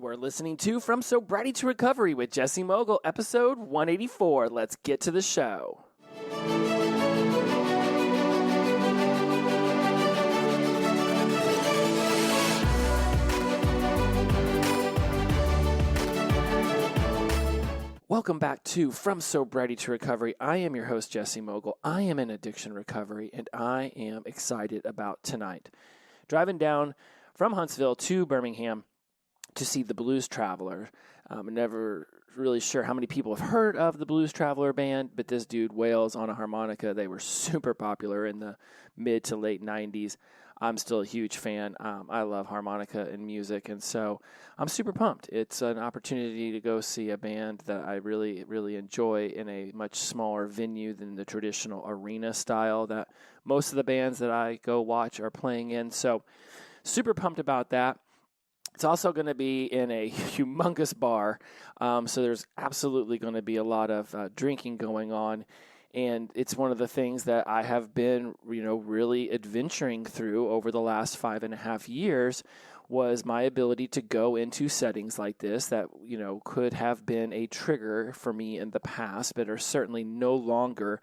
You are listening to From Sobriety to Recovery with Jesse Mogul, episode 184. Let's get to the show. Welcome back to From Sobriety to Recovery. I am your host, Jesse Mogul. I am in addiction recovery, and I am excited about tonight. Driving down from Huntsville to Birmingham to see the Blues Traveler. I'm never really sure how many people have heard of the Blues Traveler band, but this dude wails on a harmonica. They were super popular in the mid to late 90s. I'm still a huge fan. I love harmonica and music, and so I'm super pumped. It's an opportunity to go see a band that I really, really enjoy in a much smaller venue than the traditional arena style that most of the bands that I go watch are playing in. So super pumped about that. It's also going to be in a humongous bar, so there's absolutely going to be a lot of drinking going on, and it's one of the things that I have been, really adventuring through over the last 5.5 years was my ability to go into settings like this that, could have been a trigger for me in the past, but are certainly no longer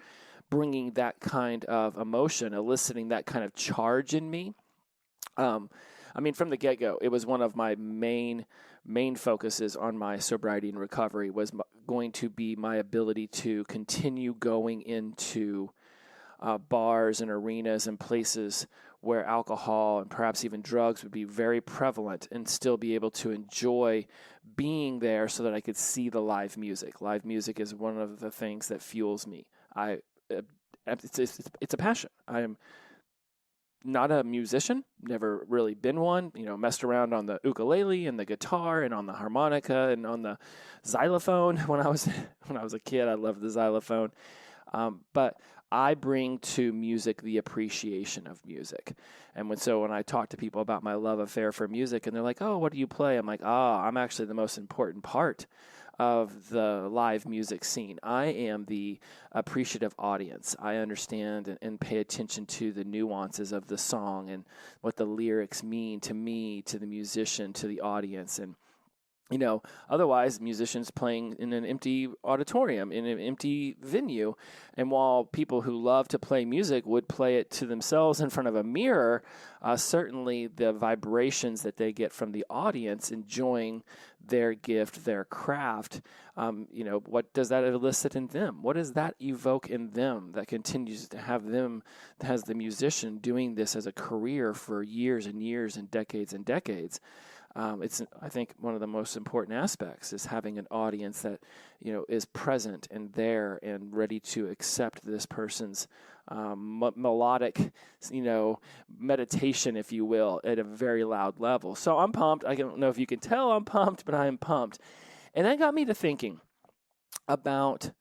bringing that kind of emotion, eliciting that kind of charge in me. From the get-go, it was one of my main focuses on my sobriety and recovery was going to be my ability to continue going into bars and arenas and places where alcohol and perhaps even drugs would be very prevalent and still be able to enjoy being there so that I could see the live music. Live music is one of the things that fuels me. It's a passion. I am not a musician, never really been one, messed around on the ukulele and the guitar and on the harmonica and on the xylophone. When I was a kid, I loved the xylophone. But I bring to music the appreciation of music. And when I talk to people about my love affair for music and they're like, "Oh, what do you play?" I'm like, I'm actually the most important part of the live music scene. I am the appreciative audience. I understand and pay attention to the nuances of the song and what the lyrics mean to me, to the musician, to the audience. And otherwise musicians playing in an empty auditorium, in an empty venue. And while people who love to play music would play it to themselves in front of a mirror, certainly the vibrations that they get from the audience enjoying their gift, their craft, what does that elicit in them? What does that evoke in them that continues to have them, has the musician doing this as a career for years and years and decades and decades? It's, I think, one of the most important aspects is having an audience that, is present and there and ready to accept this person's melodic, meditation, if you will, at a very loud level. So I'm pumped. I don't know if you can tell I'm pumped, but I am pumped. And that got me to thinking about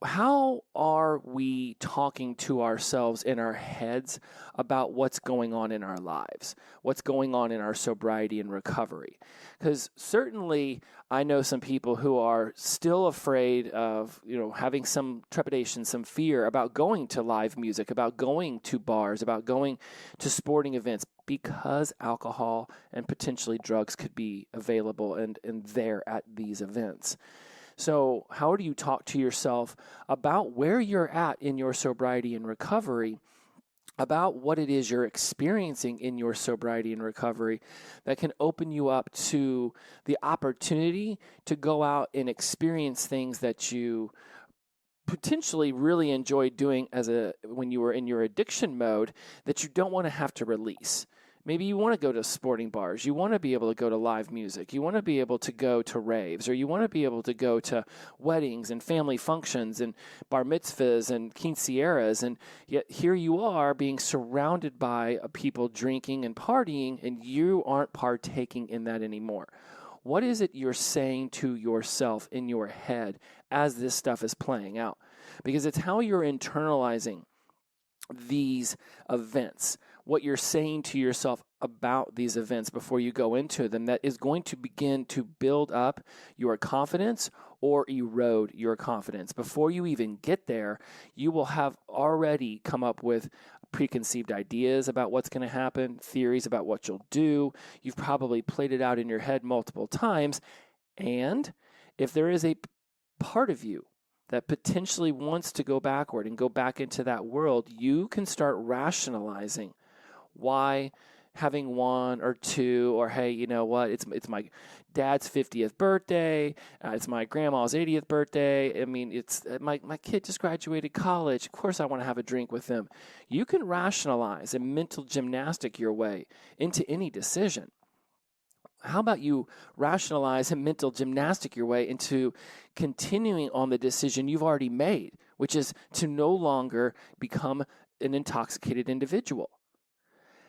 how are we talking to ourselves in our heads about what's going on in our lives, what's going on in our sobriety and recovery? Because certainly I know some people who are still afraid of, having some trepidation, some fear about going to live music, about going to bars, about going to sporting events, because alcohol and potentially drugs could be available and there at these events. So how do you talk to yourself about where you're at in your sobriety and recovery, about what it is you're experiencing in your sobriety and recovery that can open you up to the opportunity to go out and experience things that you potentially really enjoyed doing when you were in your addiction mode that you don't want to have to release. Maybe you want to go to sporting bars. You want to be able to go to live music. You want to be able to go to raves, or you want to be able to go to weddings and family functions and bar mitzvahs and quinceañeras. And yet here you are being surrounded by people drinking and partying, and you aren't partaking in that anymore. What is it you're saying to yourself in your head as this stuff is playing out? Because it's how you're internalizing these events, what you're saying to yourself about these events before you go into them, that is going to begin to build up your confidence or erode your confidence. Before you even get there, you will have already come up with preconceived ideas about what's going to happen, theories about what you'll do. You've probably played it out in your head multiple times. And if there is a part of you that potentially wants to go backward and go back into that world, you can start rationalizing why having one or two, or hey, you know what, it's my dad's 50th birthday, it's my grandma's 80th birthday, I mean, it's my kid just graduated college, of course I want to have a drink with them. You can rationalize and mental gymnastic your way into any decision. How about you rationalize and mental gymnastic your way into continuing on the decision you've already made, which is to no longer become an intoxicated individual?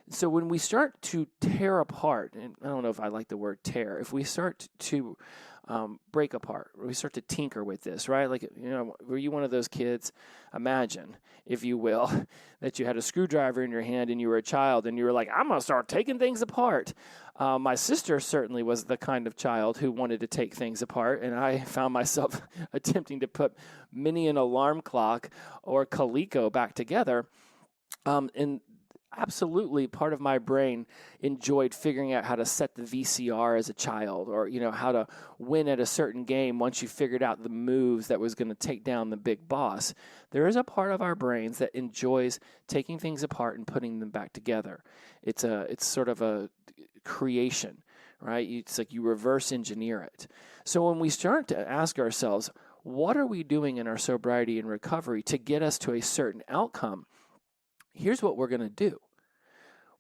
So when we start to tear apart, and I don't know if I like the word tear, if we start to break apart, we start to tinker with this, right? Like, you know, were you one of those kids? Imagine, if you will, that you had a screwdriver in your hand and you were a child and you were like, I'm going to start taking things apart. My sister certainly was the kind of child who wanted to take things apart, and I found myself attempting to put many an alarm clock or Coleco back together. And absolutely, part of my brain enjoyed figuring out how to set the VCR as a child, or, you know, how to win at a certain game once you figured out the moves that was going to take down the big boss. There is a part of our brains that enjoys taking things apart and putting them back together. It's sort of a creation, right? It's like you reverse engineer it. So when we start to ask ourselves, what are we doing in our sobriety and recovery to get us to a certain outcome? Here's what we're going to do.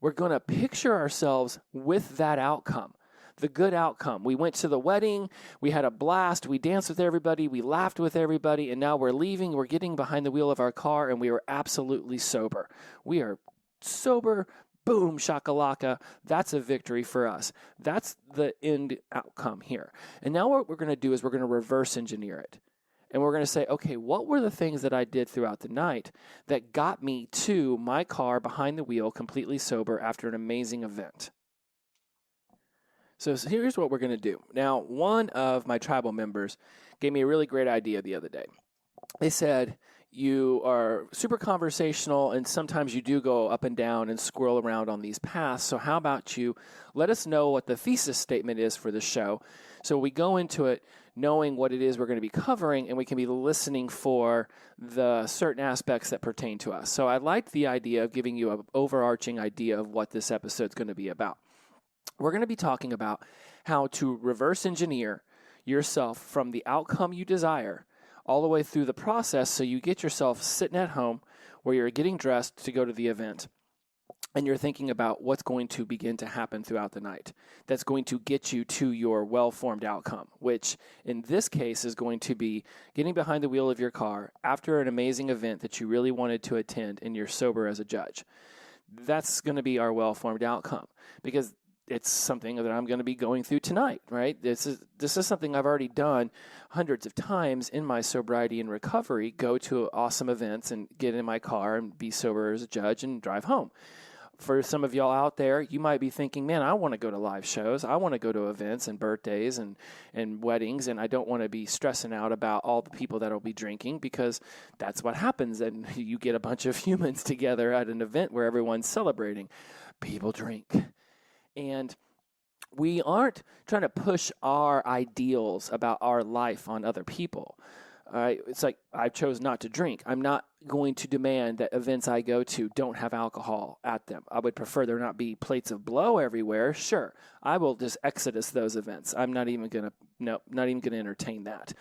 We're going to picture ourselves with that outcome, the good outcome. We went to the wedding, we had a blast, we danced with everybody, we laughed with everybody, and now we're leaving, we're getting behind the wheel of our car, and we are absolutely sober. We are sober, boom, shakalaka. That's a victory for us. That's the end outcome here. And now what we're going to do is we're going to reverse engineer it. And we're going to say, okay, what were the things that I did throughout the night that got me to my car behind the wheel completely sober after an amazing event? So here's what we're going to do. Now, one of my tribal members gave me a really great idea the other day. They said, you are super conversational, and sometimes you do go up and down and squirrel around on these paths. So how about you let us know what the thesis statement is for the show, so we go into it knowing what it is we're going to be covering, and we can be listening for the certain aspects that pertain to us. So I liked the idea of giving you an overarching idea of what this episode's going to be about. We're going to be talking about how to reverse engineer yourself from the outcome you desire all the way through the process, so you get yourself sitting at home where you're getting dressed to go to the event, and you're thinking about what's going to begin to happen throughout the night that's going to get you to your well-formed outcome, which in this case is going to be getting behind the wheel of your car after an amazing event that you really wanted to attend and you're sober as a judge. That's going to be our well-formed outcome, because it's something that I'm going to be going through tonight, right? This is something I've already done hundreds of times in my sobriety and recovery, go to awesome events and get in my car and be sober as a judge and drive home. For some of y'all out there, you might be thinking, man, I want to go to live shows. I want to go to events and birthdays and weddings, and I don't want to be stressing out about all the people that will be drinking, because that's what happens. And you get a bunch of humans together at an event where everyone's celebrating. People drink. And we aren't trying to push our ideals about our life on other people. It's like, I chose not to drink. I'm not going to demand that events I go to don't have alcohol at them. I would prefer there not be plates of blow everywhere. Sure, I will just exodus those events. I'm not even going to entertain that.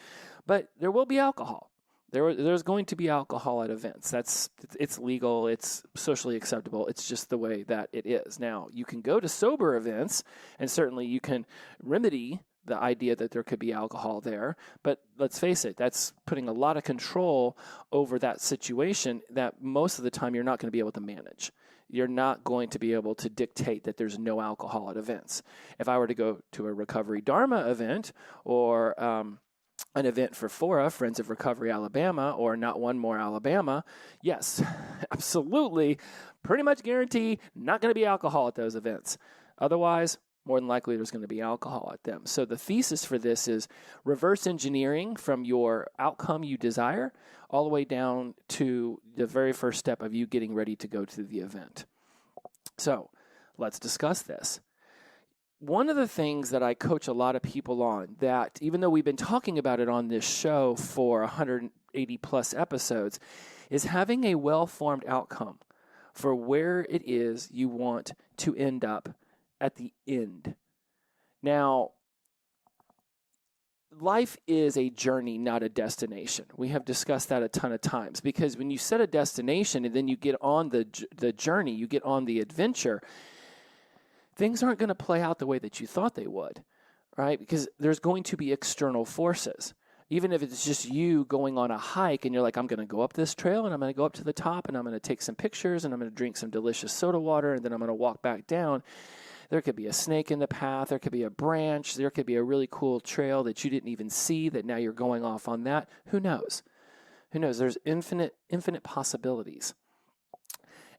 But there will be alcohol. There's going to be alcohol at events. It's legal. It's socially acceptable. It's just the way that it is. Now, you can go to sober events, and certainly you can remedy the idea that there could be alcohol there. But let's face it, that's putting a lot of control over that situation that most of the time you're not going to be able to manage. You're not going to be able to dictate that there's no alcohol at events. If I were to go to a Recovery Dharma event, or an event for FORA, Friends of Recovery Alabama, or Not One More Alabama, yes, absolutely, pretty much guarantee not going to be alcohol at those events. Otherwise, more than likely there's going to be alcohol at them. So the thesis for this is reverse engineering from your outcome you desire all the way down to the very first step of you getting ready to go to the event. So let's discuss this. One of the things that I coach a lot of people on, that even though we've been talking about it on this show for 180 plus episodes, is having a well-formed outcome for where it is you want to end up at the end. Now, life is a journey, not a destination. We have discussed that a ton of times, because when you set a destination and then you get on the journey, you get on the adventure, things aren't going to play out the way that you thought they would, right? Because there's going to be external forces. Even if it's just you going on a hike and you're like, I'm going to go up this trail and I'm going to go up to the top and I'm going to take some pictures and I'm going to drink some delicious soda water and then I'm going to walk back down. There could be a snake in the path. There could be a branch. There could be a really cool trail that you didn't even see that now you're going off on that. Who knows? Who knows? There's infinite possibilities.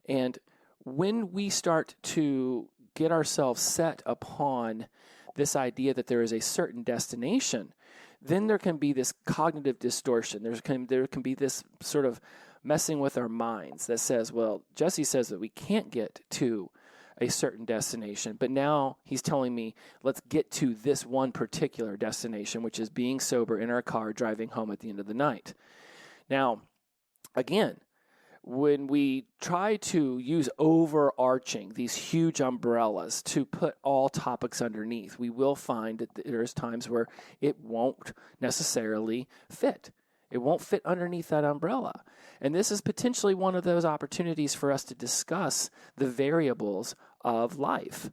And when we start to get ourselves set upon this idea that there is a certain destination, then there can be this cognitive distortion. There can be this sort of messing with our minds that says, well, Jesse says that we can't get to a certain destination, but now he's telling me, let's get to this one particular destination, which is being sober in our car, driving home at the end of the night. Now, again, when we try to use overarching, these huge umbrellas to put all topics underneath, we will find that there's times where it won't necessarily fit. It won't fit underneath that umbrella. And this is potentially one of those opportunities for us to discuss the variables of life.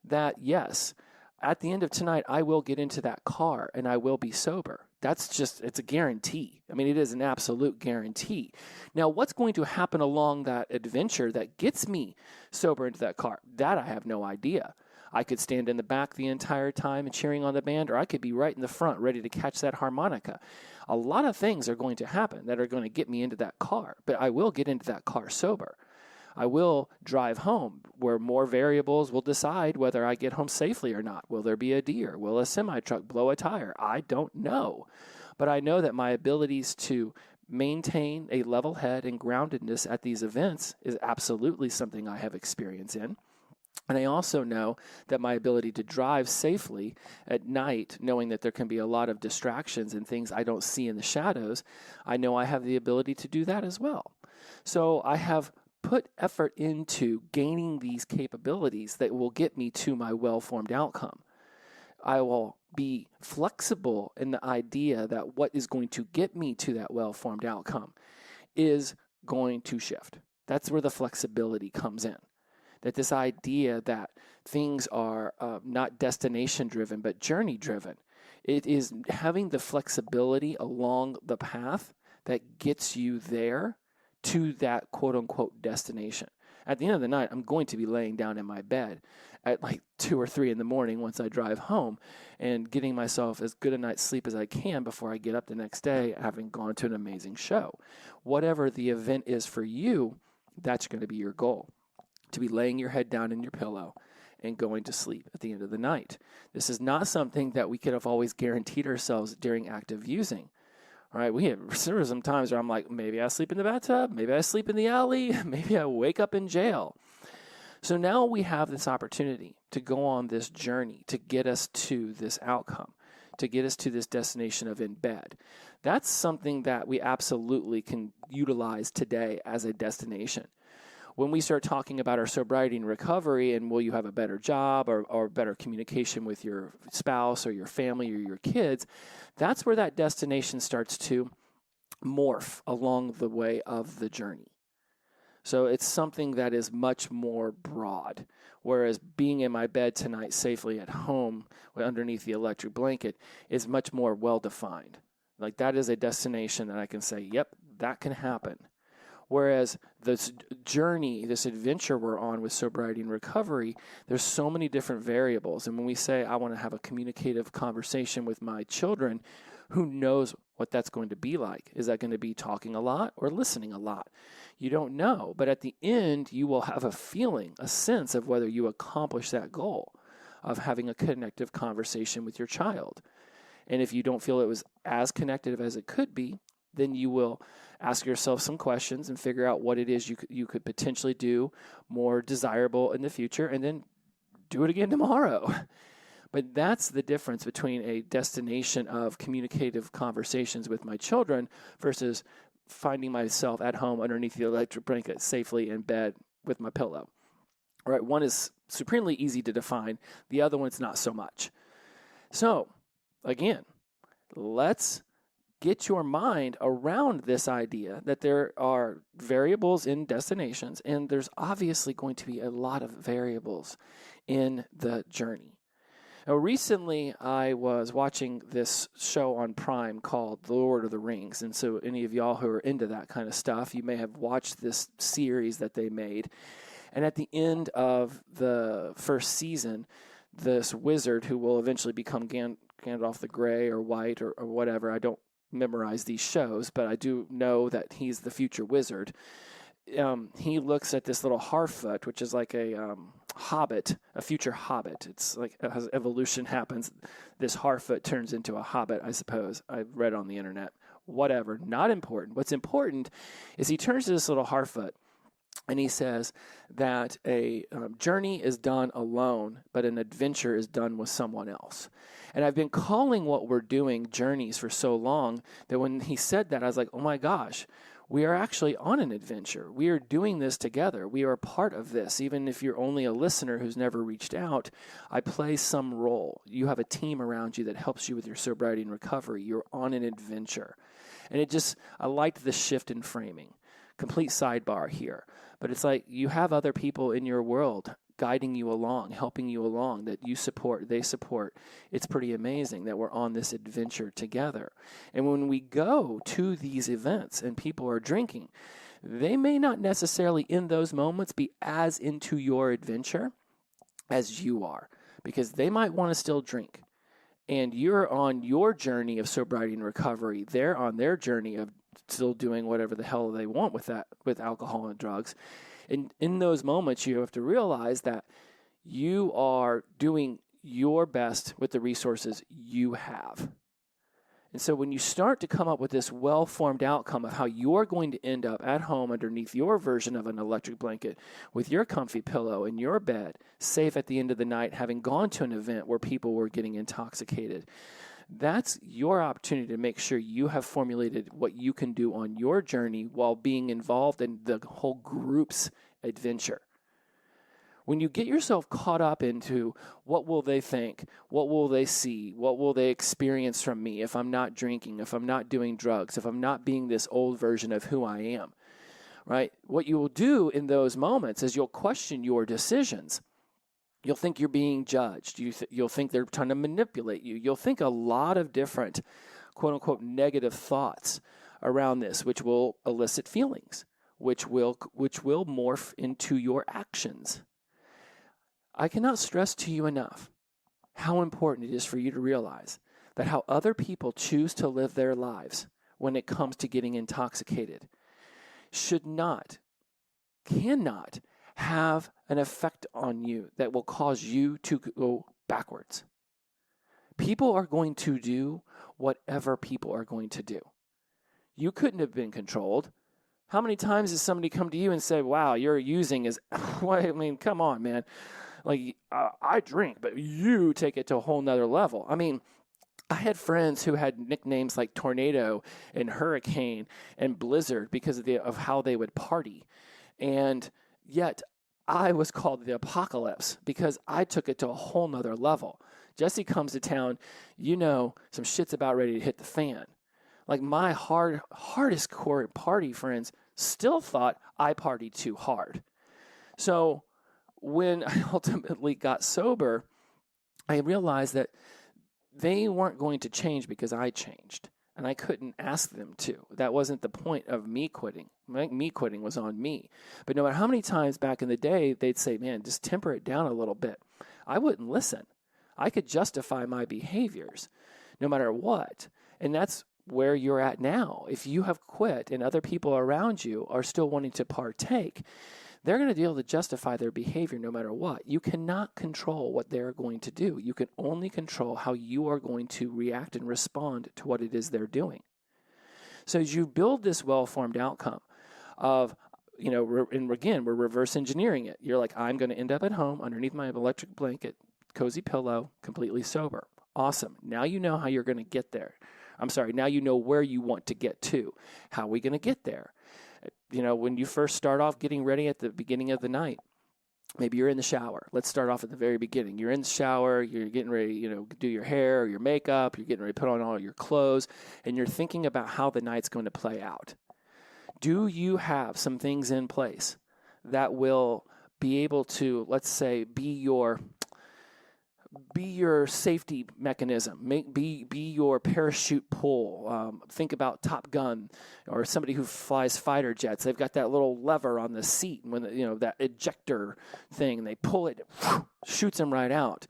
That, yes, at the end of tonight, I will get into that car and I will be sober. It's a guarantee. I mean, it is an absolute guarantee. Now, what's going to happen along that adventure that gets me sober into that car? That I have no idea. I could stand in the back the entire time cheering on the band, or I could be right in the front ready to catch that harmonica. A lot of things are going to happen that are going to get me into that car, but I will get into that car sober. I will drive home, where more variables will decide whether I get home safely or not. Will there be a deer? Will a semi-truck blow a tire? I don't know. But I know that my abilities to maintain a level head and groundedness at these events is absolutely something I have experience in. And I also know that my ability to drive safely at night, knowing that there can be a lot of distractions and things I don't see in the shadows, I know I have the ability to do that as well. So I have put effort into gaining these capabilities that will get me to my well-formed outcome. I will be flexible in the idea that what is going to get me to that well-formed outcome is going to shift. That's where the flexibility comes in. That this idea that things are not destination-driven, but journey-driven. It is having the flexibility along the path that gets you there to that quote-unquote destination. At the end of the night, I'm going to be laying down in my bed at like 2 or 3 in the morning once I drive home and getting myself as good a night's sleep as I can before I get up the next day, having gone to an amazing show. Whatever the event is for you, that's going to be your goal, to be laying your head down in your pillow and going to sleep at the end of the night. This is not something that we could have always guaranteed ourselves during active using. All right, there were some times where I'm like, maybe I sleep in the bathtub, maybe I sleep in the alley, maybe I wake up in jail. So now we have this opportunity to go on this journey to get us to this outcome, to get us to this destination of in bed. That's something that we absolutely can utilize today as a destination. When we start talking about our sobriety and recovery and will you have a better job or better communication with your spouse or your family or your kids, that's where that destination starts to morph along the way of the journey. So it's something that is much more broad, whereas being in my bed tonight safely at home underneath the electric blanket is much more well-defined. Like that is a destination that I can say, yep, that can happen. Whereas this journey, this adventure we're on with sobriety and recovery, there's so many different variables. And when we say, I want to have a communicative conversation with my children, who knows what that's going to be like? Is that going to be talking a lot or listening a lot? You don't know. But at the end, you will have a feeling, a sense of whether you accomplish that goal of having a connective conversation with your child. And if you don't feel it was as connective as it could be, then you will ask yourself some questions and figure out what it is you could potentially do more desirable in the future, and then do it again tomorrow. But that's the difference between a destination of communicative conversations with my children versus finding myself at home underneath the electric blanket safely in bed with my pillow. All right, one is supremely easy to define. The other one's not so much. So, again, let's get your mind around this idea that there are variables in destinations, and there's obviously going to be a lot of variables in the journey. Now, recently, I was watching this show on Prime called The Lord of the Rings. And so any of y'all who are into that kind of stuff, you may have watched this series that they made. And at the end of the first season, this wizard who will eventually become Gandalf the Grey or White or whatever, I don't memorize these shows, but I do know that he's the future wizard. He looks at this little Harfoot, which is like a hobbit, a future hobbit. It's like as evolution happens, this Harfoot turns into a hobbit, I suppose. I read on the internet. Whatever, not important. What's important is he turns to this little Harfoot and he says that a journey is done alone, but an adventure is done with someone else. And I've been calling what we're doing journeys for so long that when he said that, I was like, oh my gosh, we are actually on an adventure. We are doing this together. We are a part of this. Even if you're only a listener who's never reached out, I play some role. You have a team around you that helps you with your sobriety and recovery. You're on an adventure. And I liked the shift in framing. Complete sidebar here. But it's like you have other people in your world guiding you along, helping you along, that you support, they support. It's pretty amazing that we're on this adventure together. And when we go to these events and people are drinking, they may not necessarily in those moments be as into your adventure as you are, because they might want to still drink. And you're on your journey of sobriety and recovery. They're on their journey of still doing whatever the hell they want with that, with alcohol and drugs. And in those moments, you have to realize that you are doing your best with the resources you have. And so when you start to come up with this well-formed outcome of how you're going to end up at home underneath your version of an electric blanket with your comfy pillow in your bed, safe at the end of the night, having gone to an event where people were getting intoxicated, that's your opportunity to make sure you have formulated what you can do on your journey while being involved in the whole group's adventure. When you get yourself caught up into what will they think, what will they see, what will they experience from me if I'm not drinking, if I'm not doing drugs, if I'm not being this old version of who I am, right? What you will do in those moments is you'll question your decisions. You'll think you're being judged. You'll think they're trying to manipulate you. You'll think a lot of different, quote unquote, negative thoughts around this, which will elicit feelings, which will morph into your actions. I cannot stress to you enough how important it is for you to realize that how other people choose to live their lives when it comes to getting intoxicated cannot have an effect on you that will cause you to go backwards. People are going to do whatever people are going to do. You couldn't have been controlled. How many times has somebody come to you and say, wow, you're using is, I mean, come on, man. Like, I drink, but you take it to a whole nother level. I mean, I had friends who had nicknames like Tornado and Hurricane and Blizzard because of how they would party. And yet I was called the Apocalypse because I took it to a whole nother level. Jesse comes to town, some shit's about ready to hit the fan. Like my hardest core party friends still thought I partied too hard. So when I ultimately got sober, I realized that they weren't going to change because I changed. And I couldn't ask them to. That wasn't the point of me quitting. Me quitting was on me. But no matter how many times back in the day, they'd say, man, just temper it down a little bit. I wouldn't listen. I could justify my behaviors no matter what. And that's where you're at now. If you have quit and other people around you are still wanting to partake, they're going to be able to justify their behavior no matter what. You cannot control what they're going to do. You can only control how you are going to react and respond to what it is they're doing. So as you build this well-formed outcome of, and again, we're reverse engineering it. You're like, I'm going to end up at home underneath my electric blanket, cozy pillow, completely sober. Awesome. Now you know how you're going to get there. Now you know where you want to get to. How are we going to get there? When you first start off getting ready at the beginning of the night, maybe you're in the shower. Let's start off at the very beginning. You're in the shower, you're getting ready, do your hair or your makeup, you're getting ready to put on all your clothes, and you're thinking about how the night's going to play out. Do you have some things in place that will be able to, let's say, be your safety mechanism, be your parachute pull? Think about Top Gun or somebody who flies fighter jets. They've got that little lever on the seat, when that ejector thing, and they pull it, shoots them right out.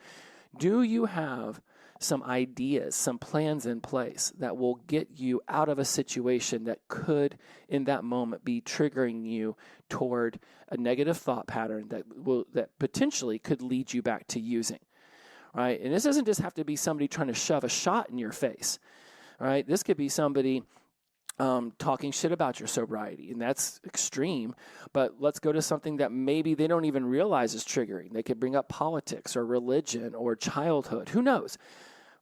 Do you have some ideas, some plans in place that will get you out of a situation that could, in that moment, be triggering you toward a negative thought pattern that potentially could lead you back to using? Right? And this doesn't just have to be somebody trying to shove a shot in your face. Right? This could be somebody talking shit about your sobriety, and that's extreme. But let's go to something that maybe they don't even realize is triggering. They could bring up politics or religion or childhood. Who knows?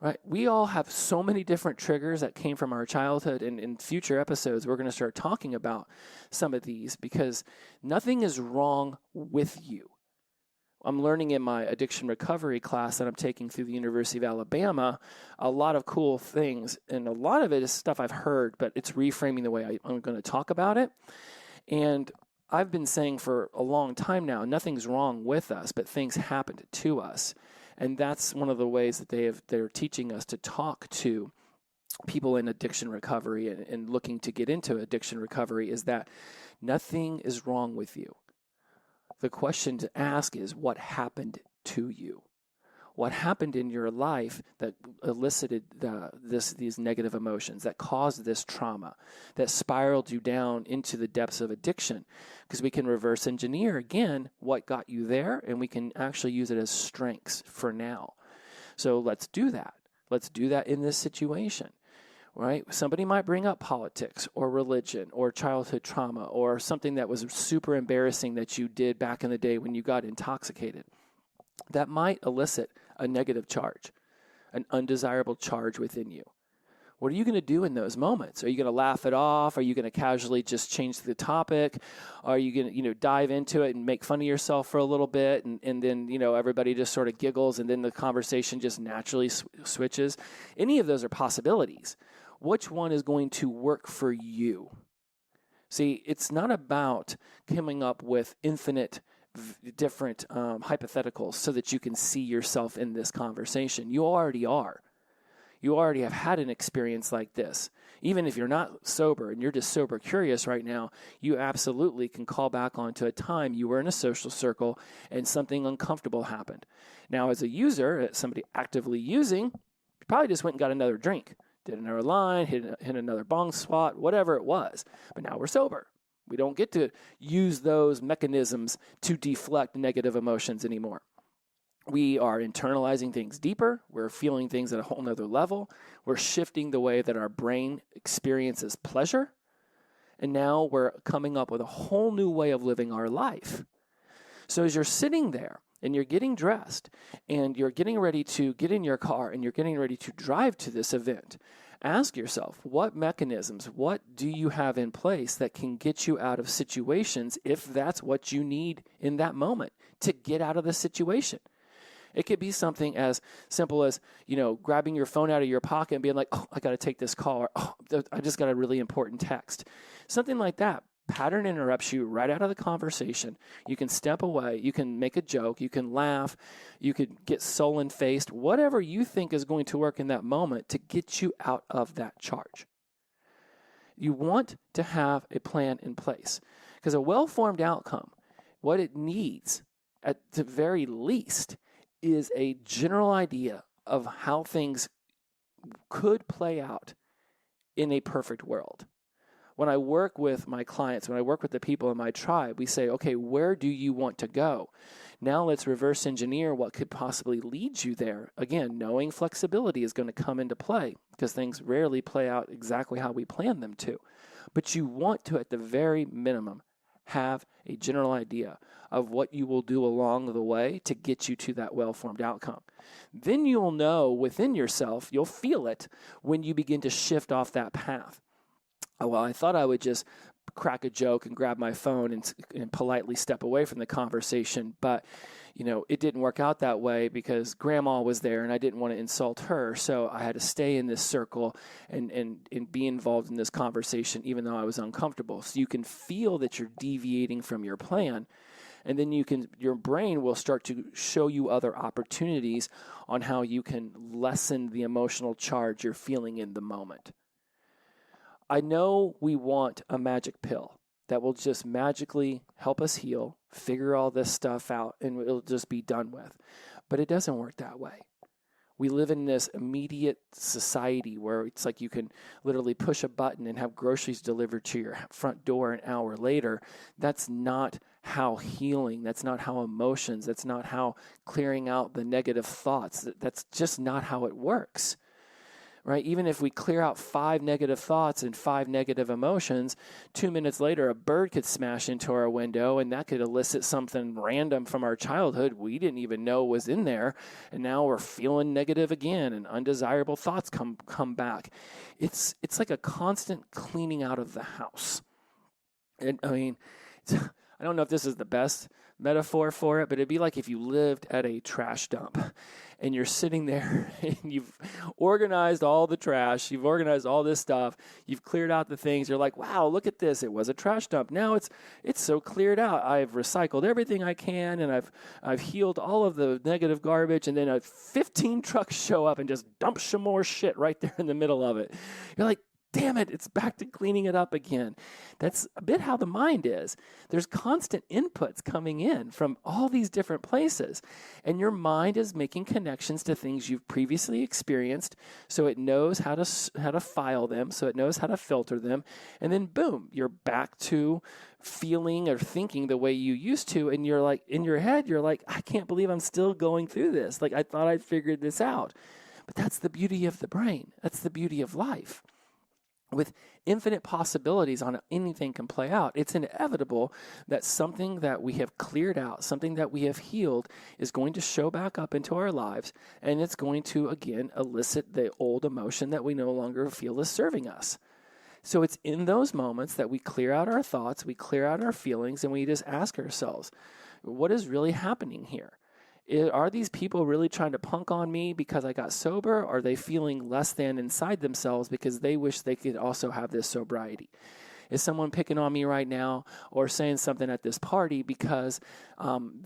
Right? We all have so many different triggers that came from our childhood, and in future episodes, we're going to start talking about some of these, because nothing is wrong with you. I'm learning in my addiction recovery class that I'm taking through the University of Alabama a lot of cool things, and a lot of it is stuff I've heard, but it's reframing the way I'm going to talk about it. And I've been saying for a long time now, nothing's wrong with us, but things happened to us. And that's one of the ways that they're teaching us to talk to people in addiction recovery and looking to get into addiction recovery, is that nothing is wrong with you. The question to ask is, what happened to you? What happened in your life that elicited these negative emotions, that caused this trauma, that spiraled you down into the depths of addiction? Because we can reverse engineer, again, what got you there, and we can actually use it as strengths for now. So let's do that. Let's do that in this situation. Right? Somebody might bring up politics or religion or childhood trauma or something that was super embarrassing that you did back in the day when you got intoxicated. That might elicit a negative charge, an undesirable charge within you. What are you going to do in those moments? Are you going to laugh it off? Are you going to casually just change the topic? Are you going to, dive into it and make fun of yourself for a little bit, and then, everybody just sort of giggles, and then the conversation just naturally switches? Any of those are possibilities. Which one is going to work for you? See, it's not about coming up with infinite different hypotheticals so that you can see yourself in this conversation. You already are. You already have had an experience like this. Even if you're not sober and you're just sober curious right now, you absolutely can call back onto a time you were in a social circle and something uncomfortable happened. Now, as a user, somebody actively using, you probably just went and got another drink. Did another line, hit another bong swat, whatever it was. But now we're sober. We don't get to use those mechanisms to deflect negative emotions anymore. We are internalizing things deeper. We're feeling things at a whole nother level. We're shifting the way that our brain experiences pleasure. And now we're coming up with a whole new way of living our life. So as you're sitting there, and you're getting dressed, and you're getting ready to get in your car, and you're getting ready to drive to this event, ask yourself, what mechanisms, what do you have in place that can get you out of situations if that's what you need in that moment to get out of the situation? It could be something as simple as, grabbing your phone out of your pocket and being like, I got to take this call, or I just got a really important text. Something like that. Pattern interrupts you right out of the conversation. You can step away. You can make a joke. You can laugh. You could get sullen-faced. Whatever you think is going to work in that moment to get you out of that charge. You want to have a plan in place, because a well-formed outcome, what it needs at the very least is a general idea of how things could play out in a perfect world. When I work with my clients, when I work with the people in my tribe, we say, okay, where do you want to go? Now let's reverse engineer what could possibly lead you there. Again, knowing flexibility is going to come into play because things rarely play out exactly how we plan them to. But you want to, at the very minimum, have a general idea of what you will do along the way to get you to that well-formed outcome. Then you'll know within yourself, you'll feel it when you begin to shift off that path. Well, I thought I would just crack a joke and grab my phone and politely step away from the conversation, but it didn't work out that way because grandma was there and I didn't want to insult her. So I had to stay in this circle and be involved in this conversation, even though I was uncomfortable. So you can feel that you're deviating from your plan. And then your brain will start to show you other opportunities on how you can lessen the emotional charge you're feeling in the moment. I know we want a magic pill that will just magically help us heal, figure all this stuff out, and it'll just be done with. But it doesn't work that way. We live in this immediate society where it's like you can literally push a button and have groceries delivered to your front door an hour later. That's not how healing, that's not how emotions, that's not how clearing out the negative thoughts, that's just not how it works. Right? Even if we clear out 5 negative thoughts and 5 negative emotions, 2 minutes later, a bird could smash into our window and that could elicit something random from our childhood we didn't even know was in there. And now we're feeling negative again and undesirable thoughts come back. It's like a constant cleaning out of the house. And I mean, I don't know if this is the best metaphor for it, but it'd be like if you lived at a trash dump and you're sitting there and you've organized all the trash, you've organized all this stuff, you've cleared out the things, you're like, wow, look at this, it was a trash dump. Now it's so cleared out. I've recycled everything I can and I've healed all of the negative garbage, and then 15 trucks show up and just dump some more shit right there in the middle of it. You're like, damn it, it's back to cleaning it up again. That's a bit how the mind is. There's constant inputs coming in from all these different places, and your mind is making connections to things you've previously experienced, so it knows how to file them, so it knows how to filter them, and then boom, you're back to feeling or thinking the way you used to, and you're like, in your head, you're like, I can't believe I'm still going through this. Like, I thought I'd figured this out. But that's the beauty of the brain. That's the beauty of life. With infinite possibilities on anything can play out, it's inevitable that something that we have cleared out, something that we have healed, is going to show back up into our lives, and it's going to, again, elicit the old emotion that we no longer feel is serving us. So it's in those moments that we clear out our thoughts, we clear out our feelings, and we just ask ourselves, what is really happening here? Are these people really trying to punk on me because I got sober? Or are they feeling less than inside themselves because they wish they could also have this sobriety? Is someone picking on me right now or saying something at this party because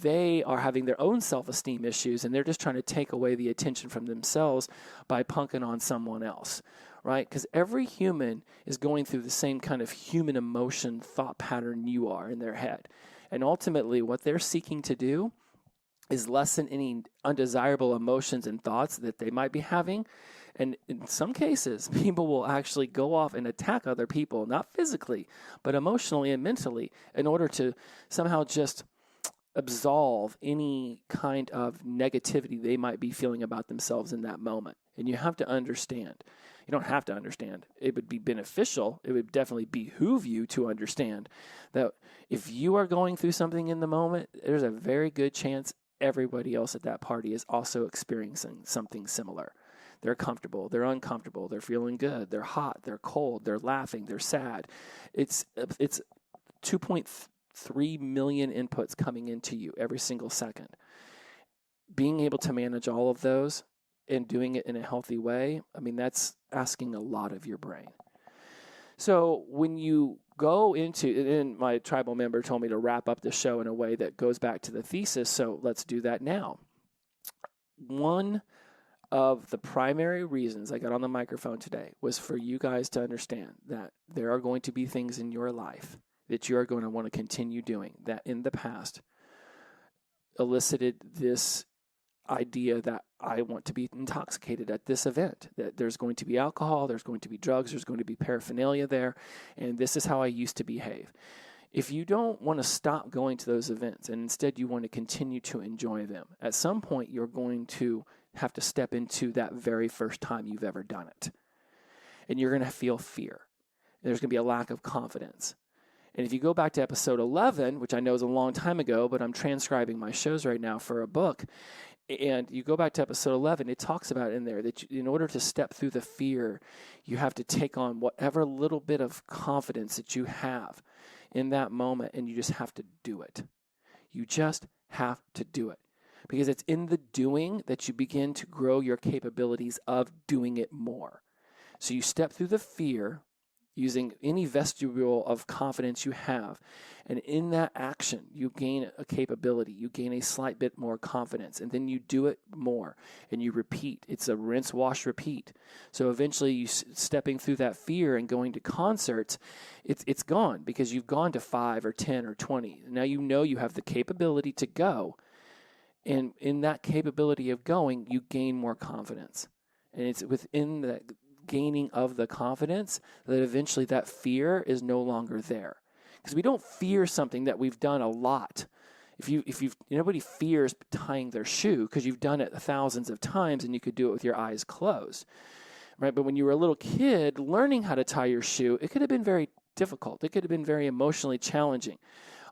they are having their own self-esteem issues and they're just trying to take away the attention from themselves by punking on someone else, right? Because every human is going through the same kind of human emotion thought pattern you are in their head. And ultimately what they're seeking to do is lessen any undesirable emotions and thoughts that they might be having. And in some cases, people will actually go off and attack other people, not physically, but emotionally and mentally, in order to somehow just absolve any kind of negativity they might be feeling about themselves in that moment. And you have to understand. You don't have to understand. It would be beneficial. It would definitely behoove you to understand that if you are going through something in the moment, there's a very good chance everybody else at that party is also experiencing something similar. They're comfortable, they're uncomfortable, they're feeling good, they're hot, they're cold, they're laughing, they're sad. It's 2.3 million inputs coming into you every single second. Being able to manage all of those and doing it in a healthy way, I mean, that's asking a lot of your brain. So when you go into, and my tribal member told me to wrap up the show in a way that goes back to the thesis, so let's do that now. One of the primary reasons I got on the microphone today was for you guys to understand that there are going to be things in your life that you are going to want to continue doing that in the past elicited this idea that I want to be intoxicated at this event, that there's going to be alcohol, there's going to be drugs, there's going to be paraphernalia there, and this is how I used to behave. If you don't want to stop going to those events and instead you want to continue to enjoy them, at some point you're going to have to step into that very first time you've ever done it. And you're going to feel fear. There's going to be a lack of confidence. And if you go back to episode 11, which I know is a long time ago, but I'm transcribing my shows right now for a book, and you go back to episode 11, it talks about in there that in order to step through the fear, you have to take on whatever little bit of confidence that you have in that moment, and you just have to do it. You just have to do it. Because it's in the doing that you begin to grow your capabilities of doing it more. So you step through the fear using any vestibule of confidence you have. And in that action, you gain a capability. You gain a slight bit more confidence. And then you do it more. And you repeat. It's a rinse, wash, repeat. So eventually, you stepping through that fear and going to concerts, it's gone because you've gone to 5 or 10 or 20. Now you know you have the capability to go. And in that capability of going, you gain more confidence. And it's within that gaining of the confidence that eventually that fear is no longer there. Because we don't fear something that we've done a lot. Nobody fears tying their shoe because you've done it thousands of times and you could do it with your eyes closed. Right? But when you were a little kid, learning how to tie your shoe, it could have been very difficult. It could have been very emotionally challenging.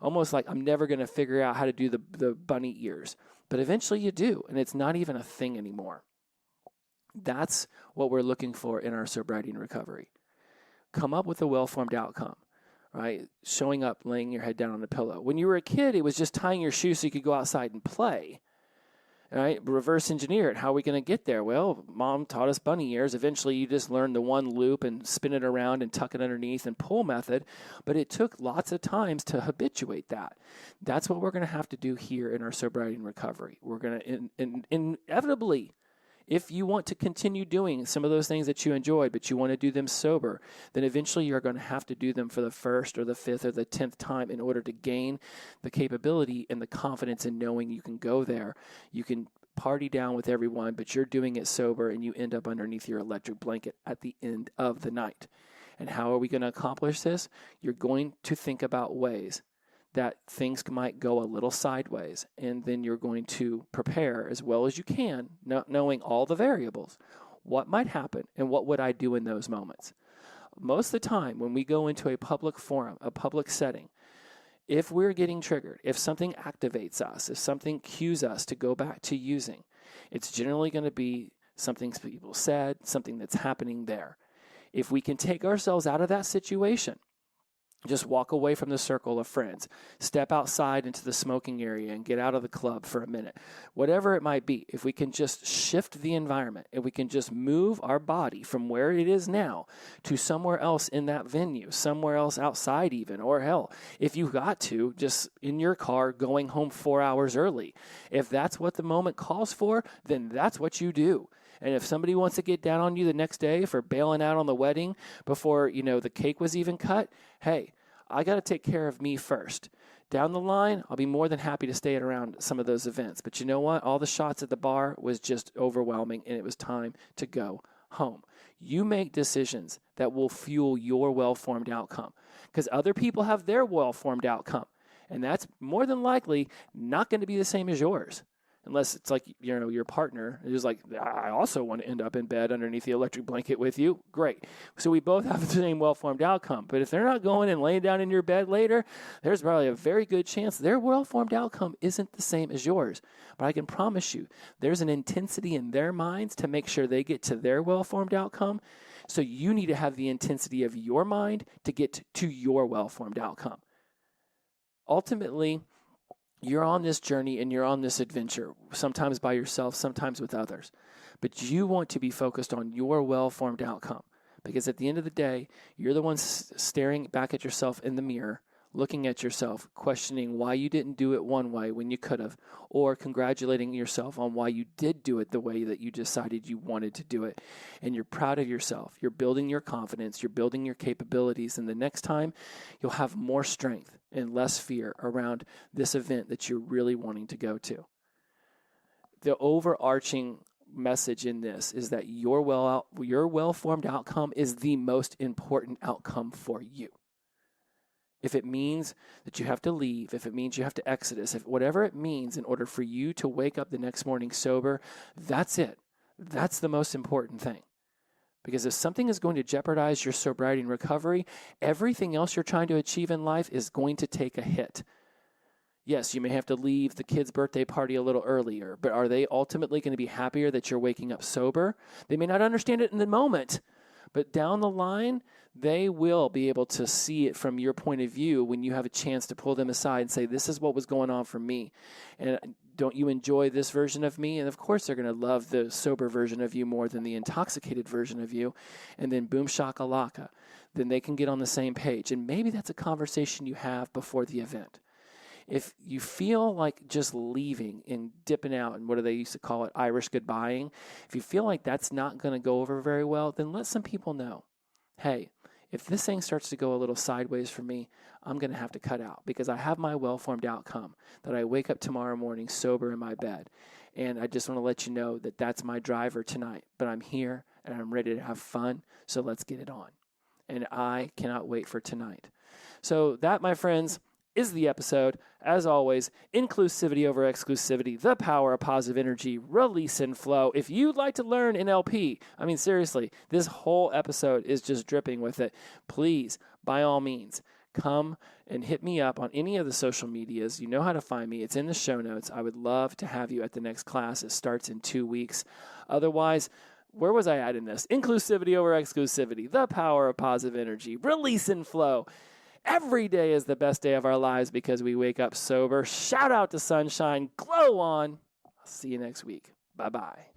Almost like I'm never going to figure out how to do the bunny ears. But eventually you do, and it's not even a thing anymore. That's what we're looking for in our sobriety and recovery. Come up with a well-formed outcome, right? Showing up, laying your head down on a pillow. When you were a kid, it was just tying your shoes so you could go outside and play, right? Reverse engineer it. How are we going to get there? Well, mom taught us bunny ears. Eventually, you just learned the one loop and spin it around and tuck it underneath and pull method. But it took lots of times to habituate that. That's what we're going to have to do here in our sobriety and recovery. We're going to inevitably, if you want to continue doing some of those things that you enjoyed, but you want to do them sober, then eventually you're going to have to do them for the first or the fifth or the 10th time in order to gain the capability and the confidence in knowing you can go there. You can party down with everyone, but you're doing it sober and you end up underneath your electric blanket at the end of the night. And how are we going to accomplish this? You're going to think about ways that things might go a little sideways, and then you're going to prepare as well as you can, knowing all the variables. What might happen, and what would I do in those moments? Most of the time, when we go into a public forum, a public setting, if we're getting triggered, if something activates us, if something cues us to go back to using, it's generally going to be something people said, something that's happening there. If we can take ourselves out of that situation, just walk away from the circle of friends. Step outside into the smoking area and get out of the club for a minute. Whatever it might be, if we can just shift the environment, if we can just move our body from where it is now to somewhere else in that venue, somewhere else outside even, or hell, if you got to, just in your car going home 4 hours early. If that's what the moment calls for, then that's what you do. And if somebody wants to get down on you the next day for bailing out on the wedding before, the cake was even cut, hey, I got to take care of me first. Down the line, I'll be more than happy to stay around some of those events. But you know what? All the shots at the bar was just overwhelming, and it was time to go home. You make decisions that will fuel your well-formed outcome because other people have their well-formed outcome, and that's more than likely not going to be the same as yours. Unless it's like, your partner is like, I also want to end up in bed underneath the electric blanket with you. Great. So we both have the same well-formed outcome. But if they're not going and laying down in your bed later, there's probably a very good chance their well-formed outcome isn't the same as yours. But I can promise you, there's an intensity in their minds to make sure they get to their well-formed outcome. So you need to have the intensity of your mind to get to your well-formed outcome. Ultimately, you're on this journey and you're on this adventure, sometimes by yourself, sometimes with others. But you want to be focused on your well-formed outcome because at the end of the day, you're the one staring back at yourself in the mirror, looking at yourself, questioning why you didn't do it one way when you could have, or congratulating yourself on why you did do it the way that you decided you wanted to do it. And you're proud of yourself. You're building your confidence. You're building your capabilities. And the next time, you'll have more strength and less fear around this event that you're really wanting to go to. the overarching message in this is that your well-formed outcome is the most important outcome for you. If it means that you have to leave, if it means you have to exodus, if whatever it means in order for you to wake up the next morning sober, that's it. That's the most important thing. Because if something is going to jeopardize your sobriety and recovery, everything else you're trying to achieve in life is going to take a hit. Yes, you may have to leave the kid's birthday party a little earlier, but are they ultimately going to be happier that you're waking up sober? They may not understand it in the moment, but down the line, they will be able to see it from your point of view when you have a chance to pull them aside and say, this is what was going on for me. And don't you enjoy this version of me? And of course, they're going to love the sober version of you more than the intoxicated version of you. And then boom shakalaka, then they can get on the same page. And maybe that's a conversation you have before the event. If you feel like just leaving and dipping out, and what do they used to call it, Irish goodbying, if you feel like that's not going to go over very well, then let some people know, hey, if this thing starts to go a little sideways for me, I'm going to have to cut out because I have my well-formed outcome that I wake up tomorrow morning sober in my bed. And I just want to let you know that that's my driver tonight. But I'm here and I'm ready to have fun, so let's get it on. And I cannot wait for tonight. So that, my friends, is the episode. As always, inclusivity over exclusivity, the power of positive energy, release and flow. If you'd like to learn NLP, I mean, seriously, this whole episode is just dripping with it. Please, by all means, come and hit me up on any of the social medias. You know how to find me. It's in the show notes. I would love to have you at the next class. It starts in 2 weeks. Otherwise, where was I at in this? Inclusivity over exclusivity, the power of positive energy, release and flow. Every day is the best day of our lives because we wake up sober. Shout out to sunshine. Glow on. I'll see you next week. Bye-bye.